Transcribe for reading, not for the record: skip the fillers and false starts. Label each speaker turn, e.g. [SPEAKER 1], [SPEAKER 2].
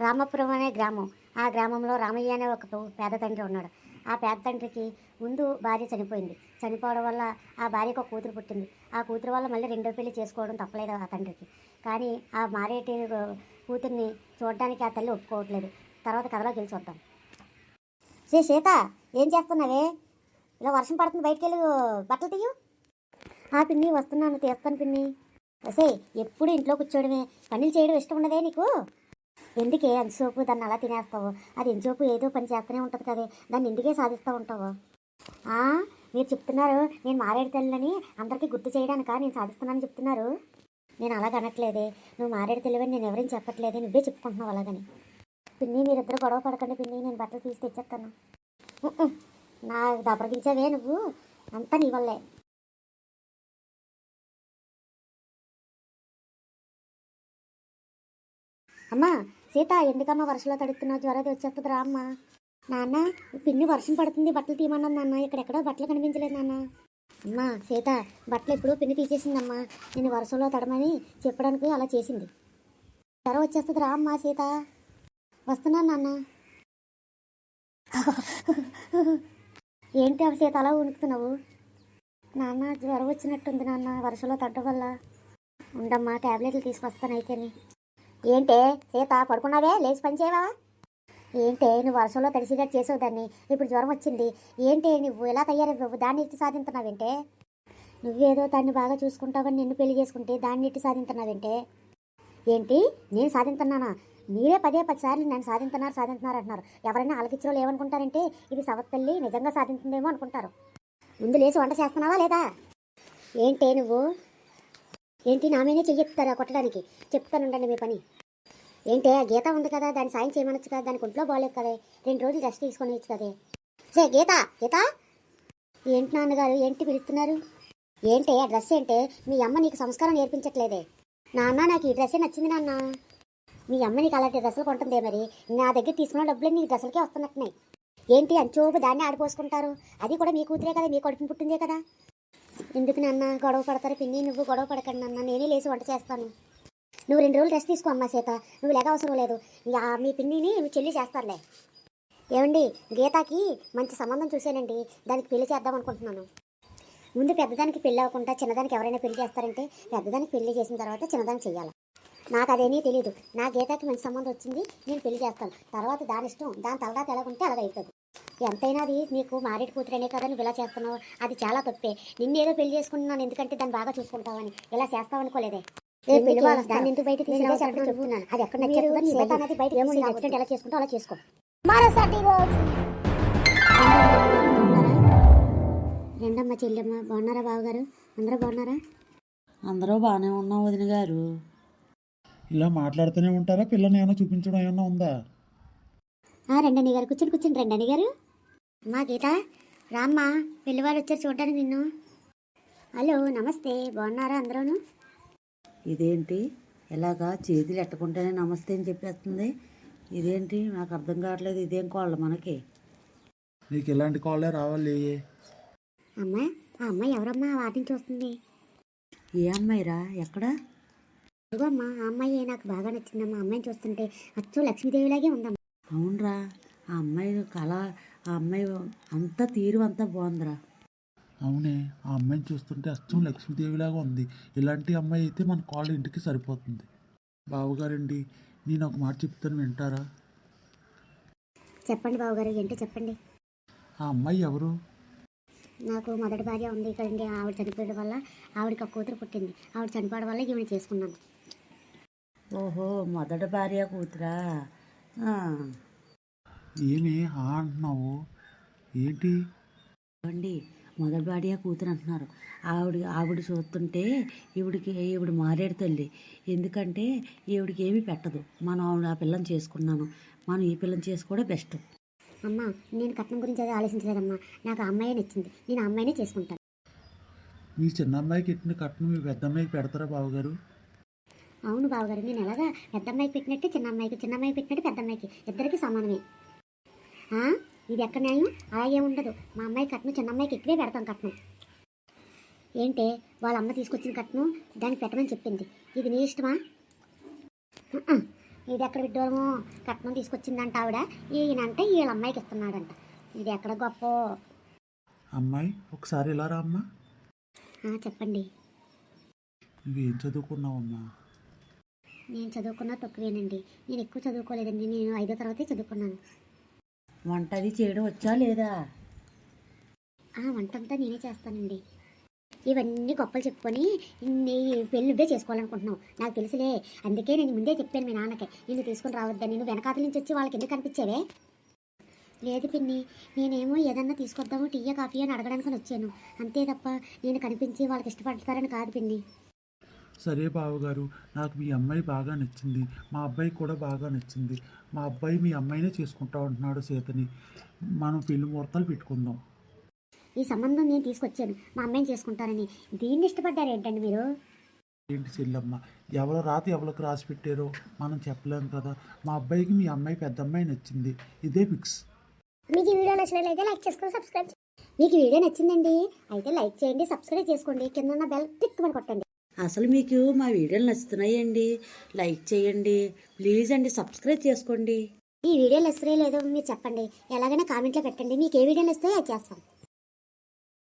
[SPEAKER 1] రామాపురం అనే గ్రామం. ఆ గ్రామంలో రామయ్య అనే ఒక పేద తండ్రి ఉన్నాడు. ఆ పేద తండ్రికి ముందు భార్య చనిపోయింది. చనిపోవడం వల్ల ఆ భార్యకు ఒక కూతురు పుట్టింది. ఆ కూతురు వల్ల మళ్ళీ రెండో పెళ్లి చేసుకోవడం తప్పలేదు ఆ తండ్రికి. కానీ ఆ మారేటి కూతుర్ని చూడడానికి ఆ తల్లి ఒప్పుకోవట్లేదు. తర్వాత కథలోకి వెళ్ళి చూద్దాం. సీత, ఏం చేస్తున్నావే? ఇలా వర్షం పడుతుంది, బయటికి వెళ్ళి బట్టలు తీయు. ఆ పిన్ని, వస్తున్నాను, తీస్తాను పిన్ని. వసే, ఎప్పుడు ఇంట్లో కూర్చోవడమే, పనులు చేయడం ఇష్టం ఉండదే నీకు? ఎందుకే అంతసేపు దాన్ని అలా తినేస్తావు? అది ఎంతసేపు ఏదో పని చేస్తూనే ఉంటుంది కదే, దాన్ని ఎందుకే సాధిస్తూ ఉంటావు? మీరు చెప్తున్నారు నేను మారేడు తల్లిని అందరికీ గుర్తు చేయడానికా నేను సాధిస్తున్నానని చెప్తున్నారు? నేను అలాగ అనట్లేదే. నువ్వు మారేడు తెలివని నేను ఎవరైనా చెప్పట్లేదే, నువ్వే చెప్పుకుంటున్నావు అలాగని. పిన్ని, మీరిద్దరు గొడవ పడకండి పిన్ని, నేను బట్టలు తీసి తెచ్చేస్తాను. నా దప్పగించావే నువ్వు, అంతా నీ వల్లే. అమ్మా సీత, ఎందుకమ్మా వర్షంలో తడుస్తున్నావు? జ్వరం వచ్చేస్తుంది రా అమ్మా. నాన్న, పిన్ని వర్షం పడుతుంది, బట్టలు తీయమన్నది నాన్న. ఇక్కడెక్కడో బట్టలు కనిపించలేదు నాన్న. అమ్మా సీత, బట్టలు ఎప్పుడూ పిన్ని తీసేసిందమ్మా. నేను వర్షంలో తడమని చెప్పడానికి అలా చేసింది. జ్వరం వచ్చేస్తుంది రా అమ్మా. సీత, వస్తున్నాను నాన్న. ఏంటి సీత అలా వణుకుతున్నావు? నాన్న, జ్వరం వచ్చినట్టుంది నాన్న, వర్షంలో తడ్డం వల్ల. ఉండమ్మా, ట్యాబ్లెట్లు తీసుకొస్తాను అయితేనే. ఏంటే సీత, పడుకున్నావే? లేచి పని చేయవా? ఏంటే నువ్వు వర్షంలో తడిసినట్టు చేసేదాన్ని, ఇప్పుడు జ్వరం వచ్చింది. ఏంటే నువ్వు ఎలా తయారవ్వవు? దాన్ని ఇట్టి సాధించున్నావేంటే? నువ్వేదో దాన్ని బాగా చూసుకుంటావని నిన్ను పెళ్లి చేసుకుంటే దాన్ని ఇట్టి సాధించున్నావేంటే? ఏంటి నేను సాధించున్నానా? మీరే 10 సార్లు నన్ను సాధించున్నారు అంటున్నారు. ఎవరైనా ఆలకించడం ఏమనుకుంటారంటే ఇది సవత్తల్లి నిజంగా సాధించిందేమో అనుకుంటారు. ముందు లేచి వంట చేస్తున్నావా లేదా? ఏంటే నువ్వు? ఏంటి నా మీదే చెయ్యెత్తారా కొట్టడానికి? చెప్తానుండండి మీ పని. ఏంటే ఆ గీత ఉంది కదా, దాన్ని సాయం చేయమనొచ్చు కదా, దానికి ఒంట్లో బాగలేదు కదే, 2 రోజులు రెస్ట్ తీసుకొని వచ్చు కదే. సే గీత, గీత. ఏంటి నాన్నగారు, ఏంటి పిలుస్తున్నారు? ఏంటే ఆ డ్రెస్? ఏంటే మీ అమ్మ నీకు సంస్కారం నేర్పించట్లేదే? నాన్న, నాకు ఈ డ్రెస్సే నచ్చింది నాన్న. మీ అమ్మ నీకు అలాంటి డ్రెస్సులు కొంటుందే, మరి నా దగ్గర తీసుకున్న డబ్బులు నీ డ్రెస్సులకే వస్తున్నట్టున్నాయి. ఏంటి అంచోపు దాన్ని ఆడిపోసుకుంటారు? అది కూడా మీ కూతురే కదా, మీ కొడుకుని పుట్టిందే కదా. ఎందుకు నాన్న గొడవ పడతారు? పిన్ని, నువ్వు గొడవ పడకండి నాన్న, నేనే లేచి వంట చేస్తాను. నువ్వు 2 రోజులు రెస్ట్ తీసుకో అమ్మా సీత, నువ్వు లేక అవసరం లేదు. మీ పిన్నిని మీ చెల్లి చేస్తారులే. ఏమండి, గీతాకి మంచి సంబంధం చూసానండి, దానికి పెళ్లి చేద్దాం అనుకుంటున్నాను. ముందు పెద్దదానికి పెళ్ళి అవ్వకుండా చిన్నదానికి ఎవరైనా పెళ్లి చేస్తారంటే పెద్దదానికి పెళ్లి చేసిన తర్వాత చిన్నదానికి చెయ్యాలి. నాకు అదేమీ తెలియదు. నా గీతాకి మంచి సంబంధం వచ్చింది, నేను పెళ్లి చేస్తాను. తర్వాత దాని ఇష్టం, దాని తలరాత ఎలాగుంటే అలాగ అవుతుంది. ఎంతైనా అది నీకు మారేడు కూతురనే కదా నువ్వు ఇలా చేస్తున్నావు, అది చాలా తప్పే. నిన్నేదో పెళ్లి చేసుకుంటున్నాను ఎందుకంటే దాన్ని బాగా చూసుకుంటావని, ఇలా చేస్తావు అనుకోలేదే. దాన్ని ఎందుకు బయట చెప్తున్నాను, అది ఎక్కడ నచ్చేది బయట ఎలా చేసుకుంటావు అలా చేసుకో. రెండమ్మ చెల్లెమ్మ బాగున్నారా? బావగారు అందరూ బాగున్నారా?
[SPEAKER 2] అందరూ బాగానే ఉన్నాం వదిన గారు.
[SPEAKER 3] ఇలా మాట్లాడుతూనే ఉంటారా? పిల్లని ఏమైనా చూపించడం ఏమన్నా ఉందా?
[SPEAKER 1] రెండని గారు కూర్చొని రెండని గారు. అమ్మా గీత, రామ్మ, పెళ్లివారు వచ్చారు చూడడానికి నిన్ను. హలో, నమస్తే, బాగున్నారా అందరూను?
[SPEAKER 2] ఇదేంటి ఇలాగా చేతులు ఎట్టకుంటేనే నమస్తే అని చెప్పేస్తుంది? ఇదేంటి నాకు అర్థం కావట్లేదు. ఇదేం కోళ్ళు మనకి?
[SPEAKER 3] నీకు ఇలాంటి కాళ్ళే రావాలి.
[SPEAKER 1] అమ్మా, ఆ అమ్మాయి ఎవరమ్మా? వాటిని చూస్తుంది.
[SPEAKER 2] ఏ అమ్మాయిరా? ఎక్కడ?
[SPEAKER 1] అమ్మా, ఆ అమ్మాయి నాకు బాగా నచ్చిందమ్మా. అమ్మాయిని చూస్తుంటే అచ్చు లక్ష్మీదేవిలాగే ఉందమ్మా.
[SPEAKER 2] అవునరా, ఆ అమ్మాయి కళ, ఆ అమ్మాయి అంతా తీరు అంతా బాగుందిరా.
[SPEAKER 3] అవునే, ఆ అమ్మాయిని చూస్తుంటే అచ్చం లక్ష్మీదేవిలాగా ఉంది. ఇలాంటి అమ్మాయి అయితే మన కాళ్ళ ఇంటికి సరిపోతుంది. బావగారండి, నేను ఒక మాట చెప్తాను, వింటారా?
[SPEAKER 1] చెప్పండి బావగారు, ఏంటో చెప్పండి.
[SPEAKER 3] ఆ అమ్మాయి ఎవరు?
[SPEAKER 1] నాకు మొదటి భార్య ఉంది ఇక్కడండి. ఆవిడ చనిపోయడం వల్ల ఆవిడకి ఒక కూతురు పుట్టింది. ఆవిడ చనిపోవడం వల్ల ఈవిడ చేసుకున్నాను.
[SPEAKER 2] ఓహో, మొదటి భార్య కూతురా?
[SPEAKER 3] ఏమి అంటున్నావు? ఏంటి?
[SPEAKER 2] అండి, మొదటి భార్య కూతురు అంటున్నారు. ఆవిడ చూస్తుంటే ఈవిడ మారేడు తల్లి. ఎందుకంటే ఈవిడికి ఏమీ పెట్టదు. మనం ఆ పిల్లని చేసుకున్నాను, మనం ఈ పిల్లని చేసుకోవడం బెస్ట్.
[SPEAKER 1] అమ్మా, నేను కట్నం గురించి అది ఆలోచించలేదమ్మా. నాకు ఆ అమ్మాయి నచ్చింది, నేను ఆ అమ్మాయినే చేసుకుంటాను.
[SPEAKER 3] మీ చిన్న అమ్మాయికి ఎట్టిన కట్నం మీ పెద్ద అమ్మాయికి పెడతారా బావగారు?
[SPEAKER 1] అవును బావగారు, నేను ఎలాగా పెద్ద అమ్మాయికి పెట్టినట్టు చిన్న అమ్మాయికి పెట్టినట్టు పెద్ద అమ్మాయికి ఇద్దరికి సమానమే. ఇది ఎక్కడ న్యాయం? అలాగే ఉండదు. మా అమ్మాయి కట్నం చిన్న అమ్మాయికి ఎక్కువే పెడతాం కట్నం. ఏంటే వాళ్ళ అమ్మ తీసుకొచ్చిన కట్నం దానికి పెట్టమని చెప్పింది, ఇది నీ ఇష్టమా? ఇది ఎక్కడ విడ్డూరమో కట్నం తీసుకొచ్చిందంట ఆవిడ, ఈయనంటే వీళ్ళ అమ్మాయికి ఇస్తున్నాడంట. ఇది ఎక్కడ గొప్ప.
[SPEAKER 3] అమ్మాయి ఒకసారి ఇలా రా అమ్మా.
[SPEAKER 1] చెప్పండి.
[SPEAKER 3] నువ్వేం చదువుకున్నావమ్మా?
[SPEAKER 1] నేను చదువుకున్నా తక్కువేనండి. నేను ఎక్కువ చదువుకోలేదండి. నేను 5వ తరగతి చదువుకున్నాను.
[SPEAKER 2] వంట అది చేయడం వచ్చా లేదా?
[SPEAKER 1] వంటంతా నేనే చేస్తానండి. ఇవన్నీ గొప్పలు చెప్పుకొని నీ పెళ్ళి నువ్వే చేసుకోవాలనుకుంటున్నావు, నాకు తెలుసులే. అందుకే నేను ముందే చెప్పాను మీ నాన్నకి నిన్ను తీసుకుని రావద్దని. నువ్వు వెనకాతల నుంచి వచ్చి వాళ్ళకి ఎందుకు కనిపించావే? లేదు పిన్ని, నేనేమో ఏదన్నా తీసుకొద్దాము టీయా కాఫీ అని అడగడానికి వచ్చాను, అంతే తప్ప నేను కనిపించి వాళ్ళకి ఇష్టపడతారని కాదు పిన్ని.
[SPEAKER 3] సరే బావగారు, నాకు మీ అమ్మాయి బాగా నచ్చింది, మా అబ్బాయి కూడా బాగా నచ్చింది. మా అబ్బాయి మీ అమ్మాయినే చేసుకుంటా ఉంటున్నాడు సీతని. మనం పెళ్లి ముహూర్తాలు పెట్టుకుందాం.
[SPEAKER 1] ఈ సంబంధం నేను తీసుకొచ్చాను మా అమ్మాయిని చేసుకుంటానని. దీన్ని ఇష్టపడ్డారు ఏంటండి మీరు?
[SPEAKER 3] ఏంటి చెల్లమ్మ, ఎవరు రాత ఎవరికి రాసి పెట్టారో మనం చెప్పలేం కదా. మా అబ్బాయికి మీ అమ్మాయి పెద్ద అమ్మాయి నచ్చింది, ఇదే ఫిక్స్.
[SPEAKER 1] మీకు ఈ వీడియో నచ్చినట్లయితే లైక్ చేసుకొని సబ్స్క్రైబ్. మీకు ఈ వీడియో నచ్చిందండి అయితే లైక్ చేయండి, సబ్స్క్రైబ్ చేసుకోండి, కింద ఉన్న బెల్ టిక్ అని కొట్టండి.
[SPEAKER 2] అసలు మీకు మా వీడియోలు నచ్చుతున్నాయండి? లైక్ చేయండి ప్లీజ్ అండి, సబ్స్క్రైబ్ చేసుకోండి.
[SPEAKER 1] ఈ వీడియో నచ్చితే లేదో మీరు చెప్పండి, ఎలాగైనా కామెంట్లో పెట్టండి. మీకు ఏ వీడియోలు వస్తాయో అది చేస్తాం.